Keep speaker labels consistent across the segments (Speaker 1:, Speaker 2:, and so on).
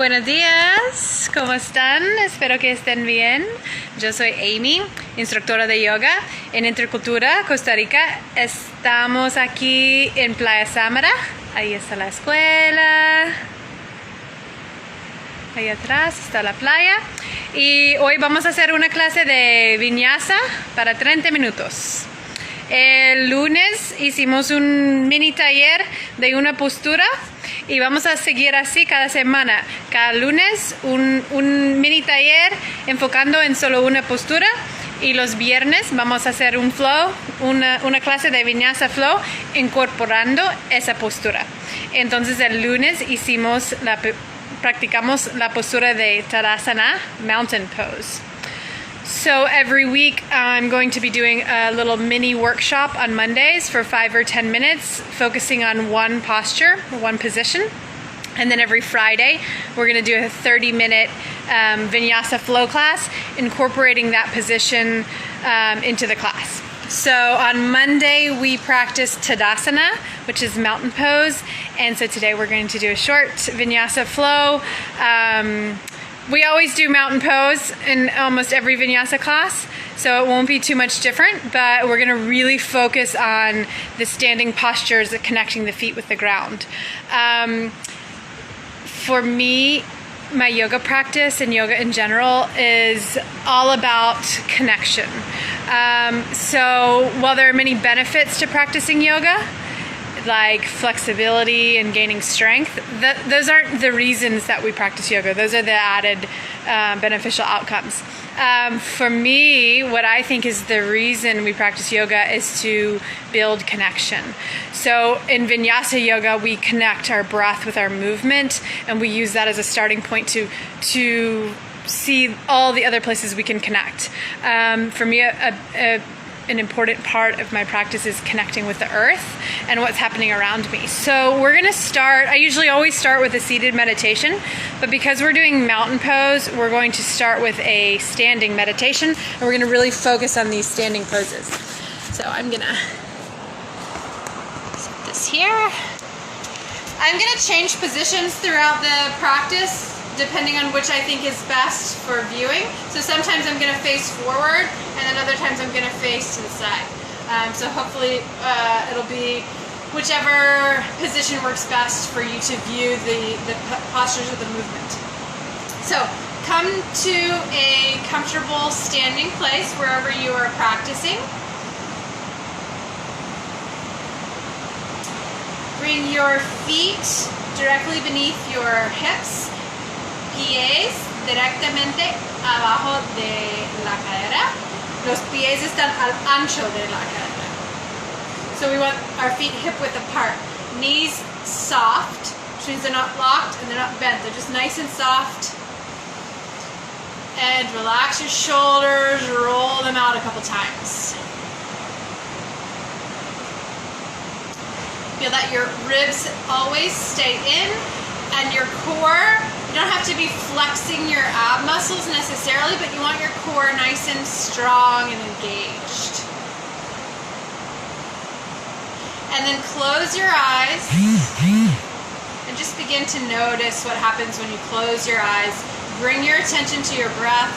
Speaker 1: Buenos días, ¿cómo están? Espero que estén bien. Yo soy Amy, instructora de yoga en Intercultura, Costa Rica. Estamos aquí en Playa Samara. Ahí está la escuela. Ahí atrás está la playa. Y hoy vamos a hacer una clase de Vinyasa para 30 minutos. El lunes hicimos un mini taller de una postura y vamos a seguir así cada semana. Cada lunes un mini taller enfocando en solo una postura, y los viernes vamos a hacer un flow, una clase de Vinyasa flow incorporando esa postura. Entonces el lunes practicamos la postura de Tadasana, mountain pose. So every week I'm going to be doing a little mini workshop on Mondays for 5 or 10 minutes, focusing on one posture, one position. And then every Friday we're going to do a 30-minute Vinyasa flow class, incorporating that position into the class. So on Monday we practice Tadasana, which is mountain pose, and so today we're going to do a short Vinyasa flow. We always do mountain pose in almost every Vinyasa class, so it won't be too much different, but we're going to really focus on the standing postures, connecting the feet with the ground. For me, my yoga practice and yoga in general is all about connection. So while there are many benefits to practicing yoga, like flexibility and gaining strength, those aren't the reasons that we practice yoga. Those are the added beneficial outcomes. For me, what I think is the reason we practice yoga is to build connection. So in Vinyasa yoga, we connect our breath with our movement, and we use that as a starting point to see all the other places we can connect. For me, an important part of my practice is connecting with the earth and what's happening around me. So we're going to start, I usually always start with a seated meditation, but because we're doing mountain pose, we're going to start with a standing meditation, and we're going to really focus on these standing poses. So I'm going to set this here. I'm going to change positions throughout the practice depending on which I think is best for viewing. So sometimes I'm going to face forward, and then other times I'm going to face to the side. So hopefully it'll be whichever position works best for you to view the postures of the movement. So come to a comfortable standing place wherever you are practicing. Bring your feet directly beneath your hips. Pies directamente abajo de la cadera. Los pies están al ancho de la cadera. So we want our feet hip width apart. Knees soft, which means they're not locked and they're not bent. They're just nice and soft. And relax your shoulders, roll them out a couple times. Feel that your ribs always stay in, and your core, you don't have to be flexing your ab muscles necessarily, but you want your core nice and strong and engaged. And then close your eyes and just begin to notice what happens when you close your eyes. Bring your attention to your breath.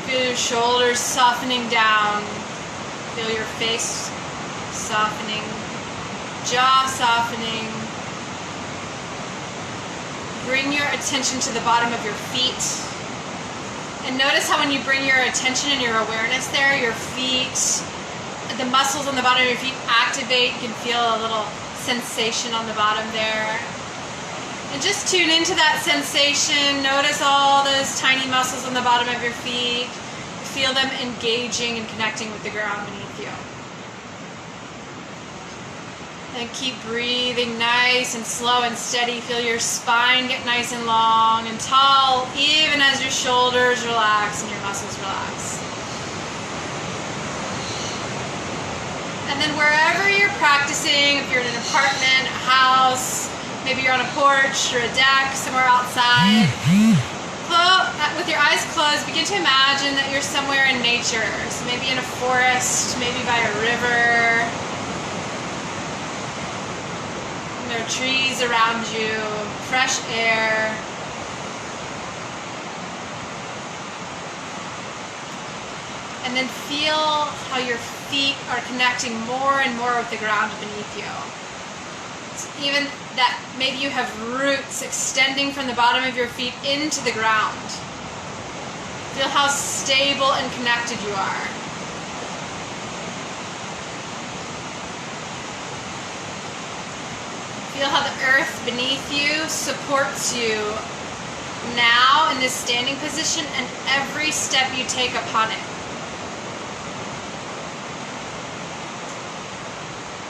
Speaker 1: Feel your shoulders softening down. Feel your face softening, jaw softening. Bring your attention to the bottom of your feet. And notice how when you bring your attention and your awareness there, your feet, the muscles on the bottom of your feet activate. You can feel a little sensation on the bottom there. And just tune into that sensation. Notice all those tiny muscles on the bottom of your feet. Feel them engaging and connecting with the ground beneath you. And keep breathing nice and slow and steady. Feel your spine get nice and long and tall, even as your shoulders relax and your muscles relax. And then wherever you're practicing, if you're in an apartment, a house, maybe you're on a porch or a deck, somewhere outside, with your eyes closed, begin to imagine that you're somewhere in nature. So maybe in a forest, maybe by a river. There are trees around you, fresh air. And then feel how your feet are connecting more and more with the ground beneath you. So even that maybe you have roots extending from the bottom of your feet into the ground. Feel how stable and connected you are. Feel how the earth beneath you supports you now in this standing position and every step you take upon it.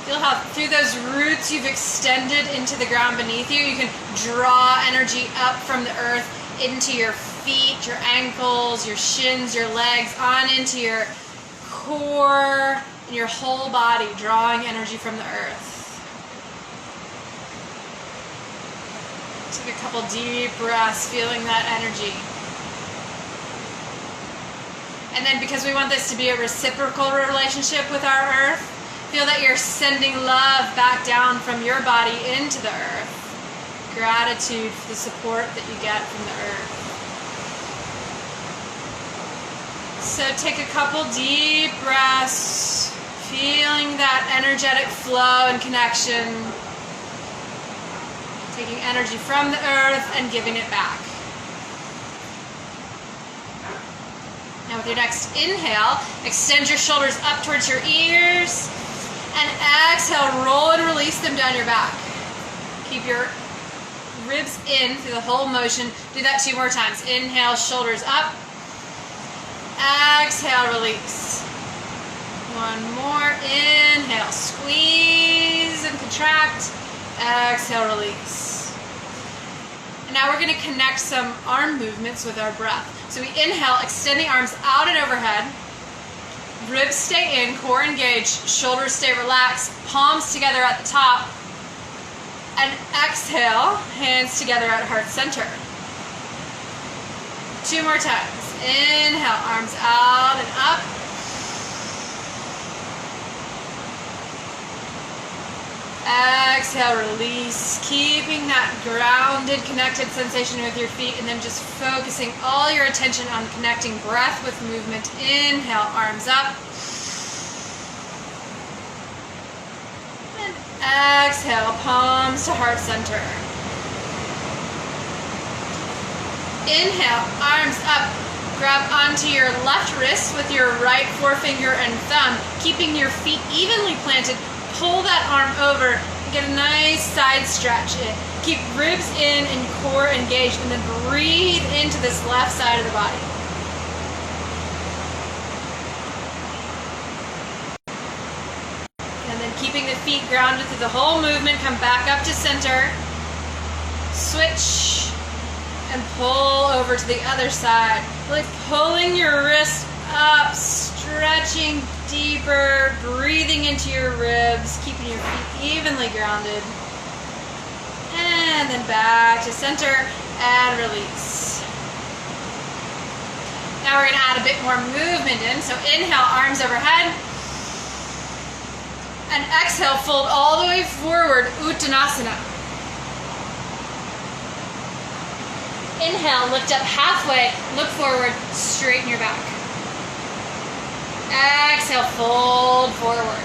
Speaker 1: Feel how through those roots you've extended into the ground beneath you. You can draw energy up from the earth into your feet, your ankles, your shins, your legs, on into your core and your whole body, drawing energy from the earth. Take a couple deep breaths, feeling that energy. And then because we want this to be a reciprocal relationship with our earth, feel that you're sending love back down from your body into the earth. Gratitude for the support that you get from the earth. So take a couple deep breaths, feeling that energetic flow and connection. Taking energy from the earth and giving it back. Now with your next inhale, extend your shoulders up towards your ears. And exhale, roll and release them down your back. Keep your ribs in through the whole motion. Do that 2 more times. Inhale, shoulders up. Exhale, release. 1 more. Inhale, squeeze and contract. Exhale, release. And now we're going to connect some arm movements with our breath. So we inhale, extend the arms out and overhead. Ribs stay in, core engaged, shoulders stay relaxed, palms together at the top. And exhale, hands together at heart center. 2 more times. Inhale, arms out and up. Exhale, release, keeping that grounded, connected sensation with your feet, and then just focusing all your attention on connecting breath with movement. Inhale, arms up. And exhale, palms to heart center. Inhale, arms up. Grab onto your left wrist with your right forefinger and thumb, keeping your feet evenly planted. Pull that arm over and get a nice side stretch in. Keep ribs in and core engaged, and then breathe into this left side of the body. And then keeping the feet grounded through the whole movement, come back up to center. Switch and pull over to the other side. Really pulling your wrist up, stretching deeper, breathing into your ribs, keeping your feet evenly grounded. And then back to center and release. Now we're going to add a bit more movement in. So inhale, arms overhead. And exhale, fold all the way forward, Uttanasana. Inhale, lift up halfway, look forward, straighten your back. Exhale, fold forward.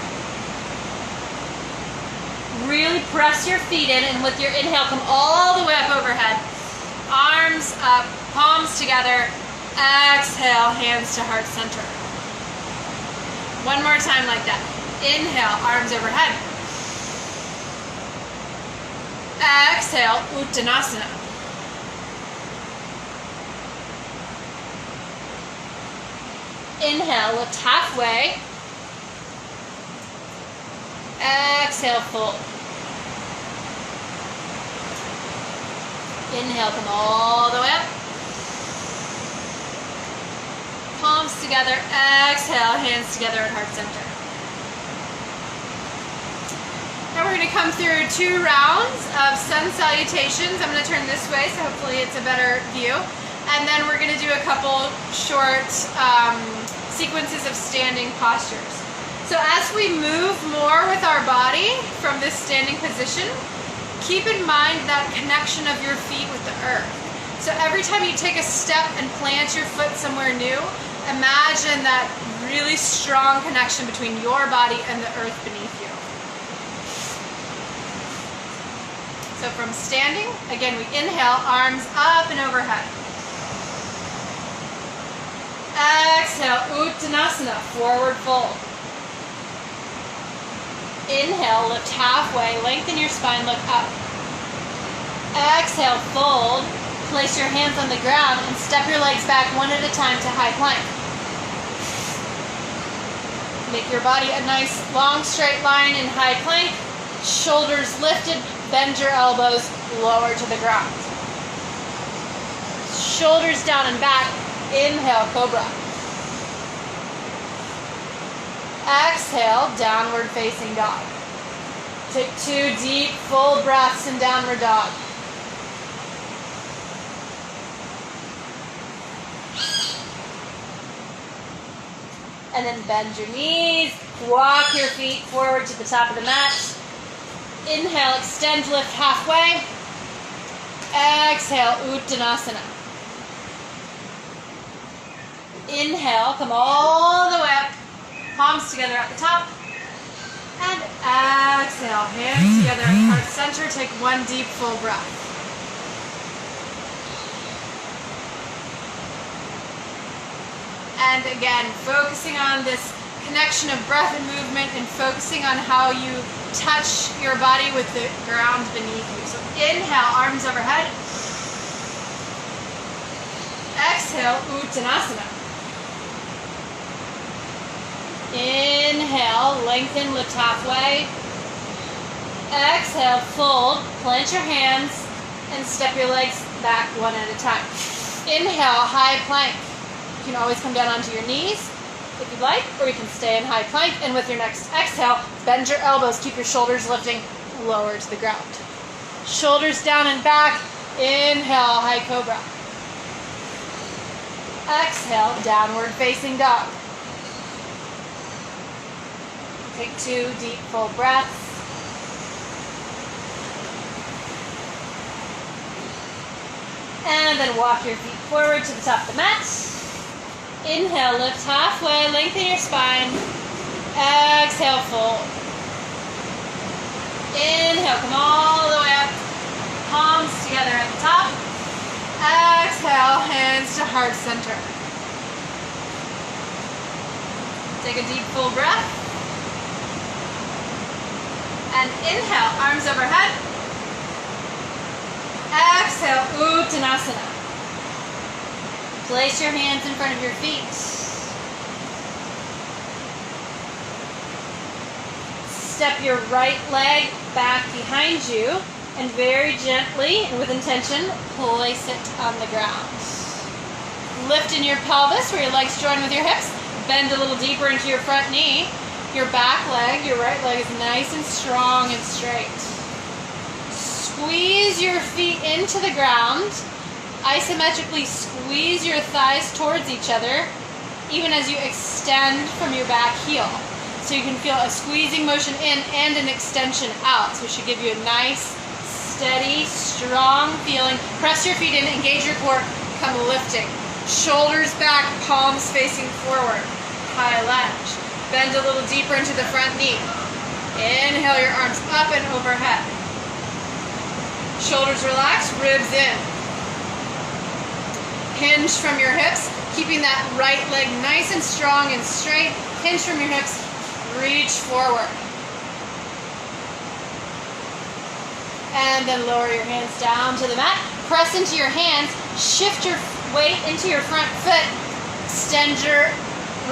Speaker 1: Really press your feet in, and with your inhale, come all the way up overhead. Arms up, palms together. Exhale, hands to heart center. 1 more time like that. Inhale, arms overhead. Exhale, Uttanasana. Inhale, lift halfway. Exhale, fold. Inhale, come all the way up. Palms together. Exhale, hands together at heart center. Now we're going to come through 2 rounds of sun salutations. I'm going to turn this way, so hopefully it's a better view. And then we're going to do a couple short sequences of standing postures. So as we move more with our body from this standing position, keep in mind that connection of your feet with the earth. So every time you take a step and plant your foot somewhere new, imagine that really strong connection between your body and the earth beneath you. So from standing, again, we inhale, arms up and overhead. Exhale, Uttanasana, forward fold. Inhale, lift halfway, lengthen your spine, look up. Exhale, fold. Place your hands on the ground and step your legs back one at a time to high plank. Make your body a nice long straight line in high plank. Shoulders lifted, bend your elbows, lower to the ground. Shoulders down and back. Inhale, cobra. Exhale, downward facing dog. Take 2 deep, full breaths in downward dog. And then bend your knees, walk your feet forward to the top of the mat. Inhale, extend, lift halfway. Exhale, Uttanasana. Inhale, come all the way up, palms together at the top. And exhale, hands together at heart center. Take 1 deep, full breath. And again, focusing on this connection of breath and movement and focusing on how you touch your body with the ground beneath you. So inhale, arms overhead. Exhale, Uttanasana. Inhale, lengthen, lift halfway. Exhale, fold, plant your hands, and step your legs back one at a time. Inhale, high plank. You can always come down onto your knees if you'd like, or you can stay in high plank. And with your next exhale, bend your elbows, keep your shoulders lifting, lower to the ground. Shoulders down and back. Inhale, high cobra. Exhale, downward facing dog. Take 2 deep, full breaths. And then walk your feet forward to the top of the mat. Inhale, lift halfway, lengthen your spine. Exhale, fold. Inhale, come all the way up. Palms together at the top. Exhale, hands to heart center. Take a deep, full breath. And inhale, arms overhead. Exhale, Uttanasana. Place your hands in front of your feet. Step your right leg back behind you and very gently and with intention, place it on the ground. Lift in your pelvis where your legs join with your hips. Bend a little deeper into your front knee. Your back leg, your right leg is nice and strong and straight. Squeeze your feet into the ground. Isometrically squeeze your thighs towards each other, even as you extend from your back heel. So you can feel a squeezing motion in and an extension out. So it should give you a nice, steady, strong feeling. Press your feet in, engage your core, come lifting. Shoulders back, palms facing forward. High lunge. Bend a little deeper into the front knee. Inhale your arms up and overhead. Shoulders relaxed, ribs in. Hinge from your hips, keeping that right leg nice and strong and straight. Hinge from your hips, reach forward. And then lower your hands down to the mat. Press into your hands, shift your weight into your front foot. Extend your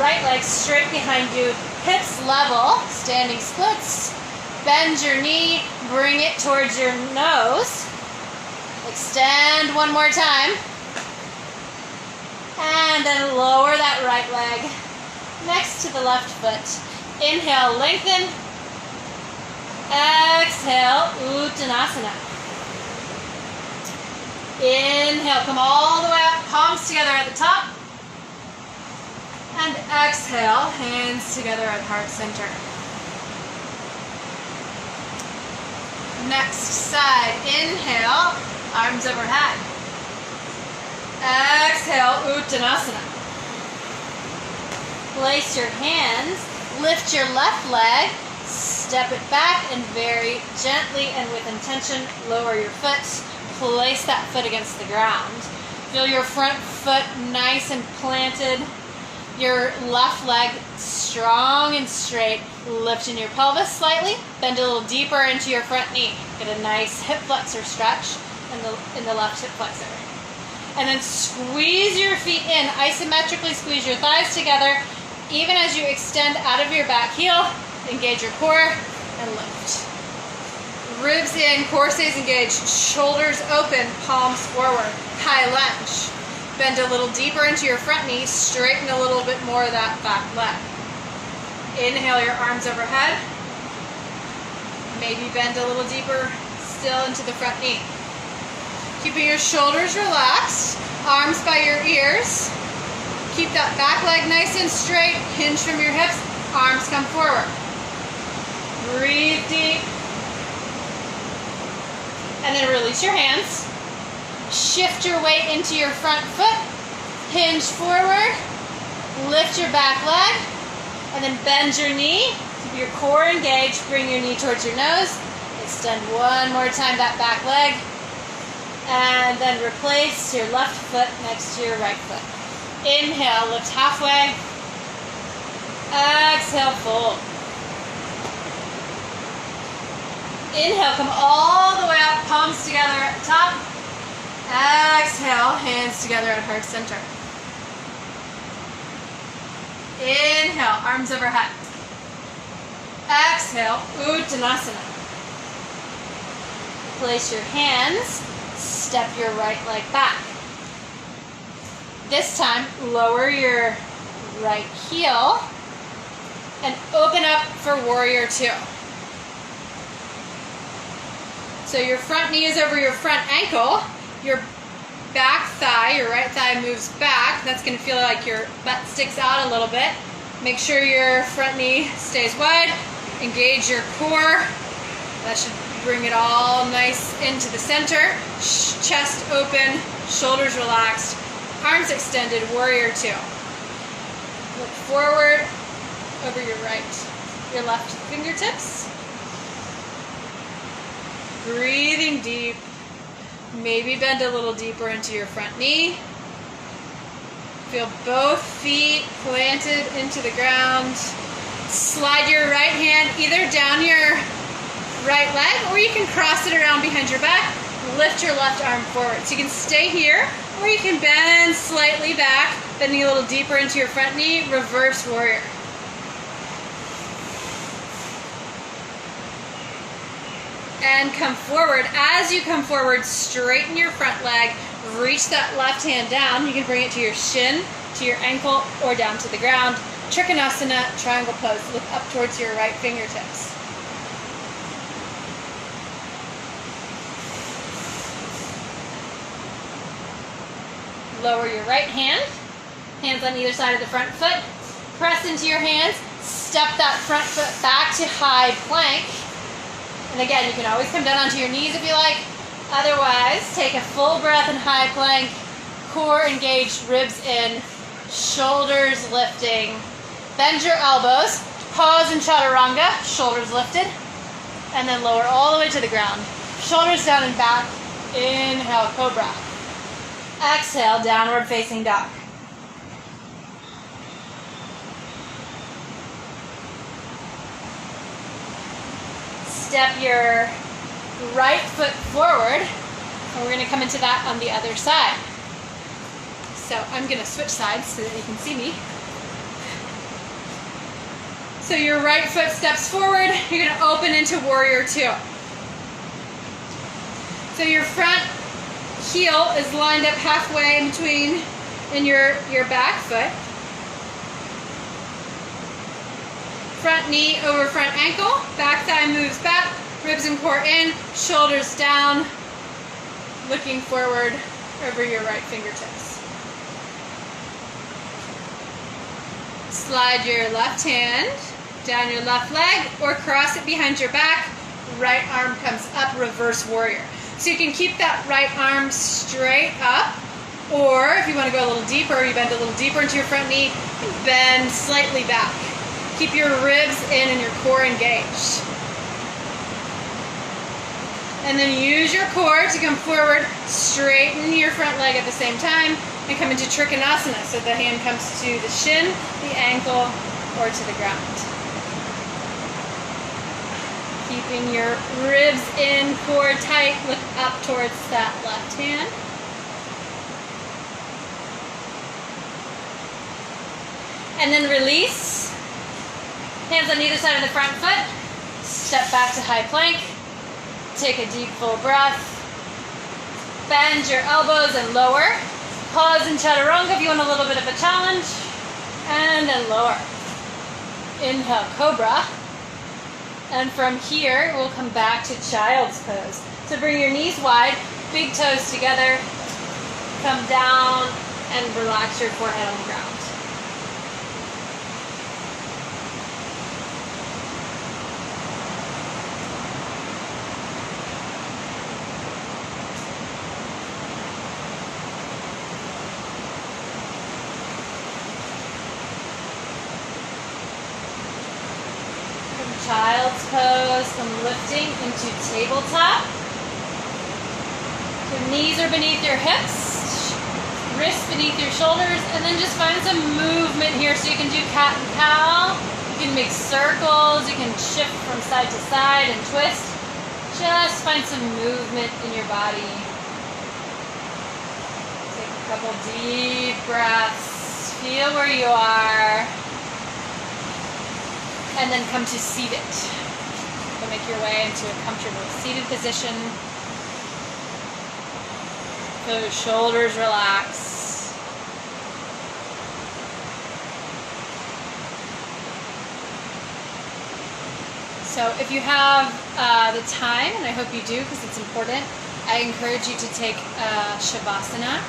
Speaker 1: right leg straight behind you. Hips level, standing splits. Bend your knee, bring it towards your nose. Extend one more time. And then lower that right leg next to the left foot. Inhale, lengthen. Exhale, Uttanasana. Inhale, come all the way up, palms together at the top. And exhale, hands together at heart center. Next side, inhale, arms overhead. Exhale, Uttanasana. Place your hands, lift your left leg, step it back, and very gently and with intention, lower your foot. Place that foot against the ground. Feel your front foot nice and planted. Your left leg strong and straight. Lifting your pelvis slightly. Bend a little deeper into your front knee. Get a nice hip flexor stretch in the left hip flexor. And then squeeze your feet in. Isometrically squeeze your thighs together. Even as you extend out of your back heel, engage your core and lift. Ribs in, core stays engaged, shoulders open, palms forward, high lunge. Bend a little deeper into your front knee, straighten a little bit more of that back leg. Inhale your arms overhead. Maybe bend a little deeper still into the front knee. Keeping your shoulders relaxed, arms by your ears. Keep that back leg nice and straight, hinge from your hips, arms come forward. Breathe deep. And then release your hands. Shift your weight into your front foot. Hinge forward. Lift your back leg. And then bend your knee. Keep your core engaged. Bring your knee towards your nose. Extend one more time that back leg. And then replace your left foot next to your right foot. Inhale, lift halfway. Exhale, fold. Inhale, come all the way up, palms together at the top. Exhale, hands together at heart center. Inhale, arms overhead. Exhale, Uttanasana. Place your hands, step your right leg back. This time, lower your right heel and open up for warrior two. So your front knee is over your front ankle. Your back thigh, your right thigh moves back. That's going to feel like your butt sticks out a little bit. Make sure your front knee stays wide. Engage your core. That should bring it all nice into the center. Chest open, shoulders relaxed, arms extended, warrior two. Look forward over your left fingertips. Breathing deep. Maybe bend a little deeper into your front knee. Feel both feet planted into the ground. Slide your right hand either down your right leg, or you can cross it around behind your back. Lift your left arm forward. So you can stay here, or you can bend slightly back, bending a little deeper into your front knee. Reverse warrior. And come forward. As you come forward, straighten your front leg. Reach that left hand down. You can bring it to your shin, to your ankle, or down to the ground. Trikonasana, triangle pose. Look up towards your right fingertips. Lower your right hand. Hands on either side of the front foot. Press into your hands. Step that front foot back to high plank. And again, you can always come down onto your knees if you like. Otherwise, take a full breath in high plank. Core engaged, ribs in, shoulders lifting. Bend your elbows. Pause in chaturanga, shoulders lifted. And then lower all the way to the ground. Shoulders down and back. Inhale, cobra. Exhale, downward facing dog. Step your right foot forward, and we're going to come into that on the other side. So I'm going to switch sides so that you can see me. So your right foot steps forward, you're going to open into warrior two. So your front heel is lined up halfway in between in your back foot. Front knee over front ankle, back thigh moves back, ribs and core in, shoulders down, looking forward over your right fingertips. Slide your left hand down your left leg or cross it behind your back. right arm comes up, reverse warrior. So you can keep that right arm straight up, or if you want to go a little deeper, you bend a little deeper into your front knee, bend slightly back. Keep your ribs in and your core engaged. And then use your core to come forward, straighten your front leg at the same time, and come into Trikonasana. So the hand comes to the shin, the ankle, or to the ground. Keeping your ribs in, core tight, look up towards that left hand. And then release. Hands on either side of the front foot. Step back to high plank. Take a deep full breath. Bend your elbows and lower. Pause in Chaturanga if you want a little bit of a challenge. And then lower. Inhale, Cobra. And from here, we'll come back to Child's Pose. So bring your knees wide, big toes together. Come down and relax your forehead on the ground. Child's Pose, come lifting into tabletop. So knees are beneath your hips, wrists beneath your shoulders, and then just find some movement here. So you can do cat and cow, you can make circles, you can shift from side to side and twist. Just find some movement in your body. Take a couple deep breaths, feel where you are. And then come to seated. So make your way into a comfortable seated position. Those shoulders relax. So if you have the time, and I hope you do because it's important, I encourage you to take Shavasana.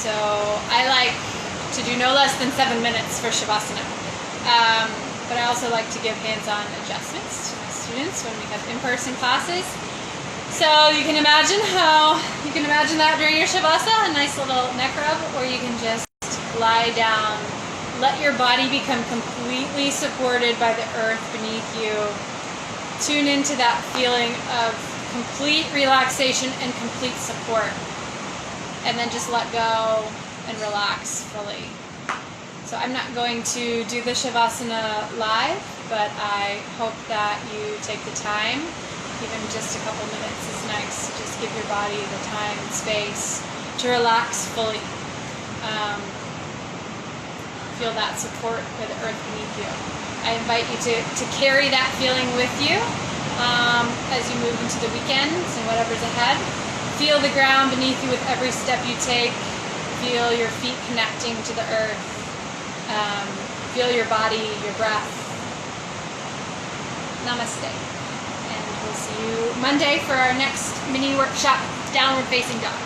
Speaker 1: So I like to do no less than 7 minutes for Shavasana. But I also like to give hands-on adjustments to my students when we have in-person classes. So you can imagine that during your Shavasana, a nice little neck rub, or you can just lie down. Let your body become completely supported by the earth beneath you. Tune into that feeling of complete relaxation and complete support. And then just let go and relax fully. So I'm not going to do the Shavasana live, but I hope that you take the time. Even just a couple minutes is nice. Just give your body the time and space to relax fully. Feel that support by the earth beneath you. I invite you to carry that feeling with you as you move into the weekends and whatever's ahead. Feel the ground beneath you with every step you take. Feel your feet connecting to the earth. Feel your body, your breath. Namaste. And we'll see you Monday for our next mini workshop, Downward Facing Dog.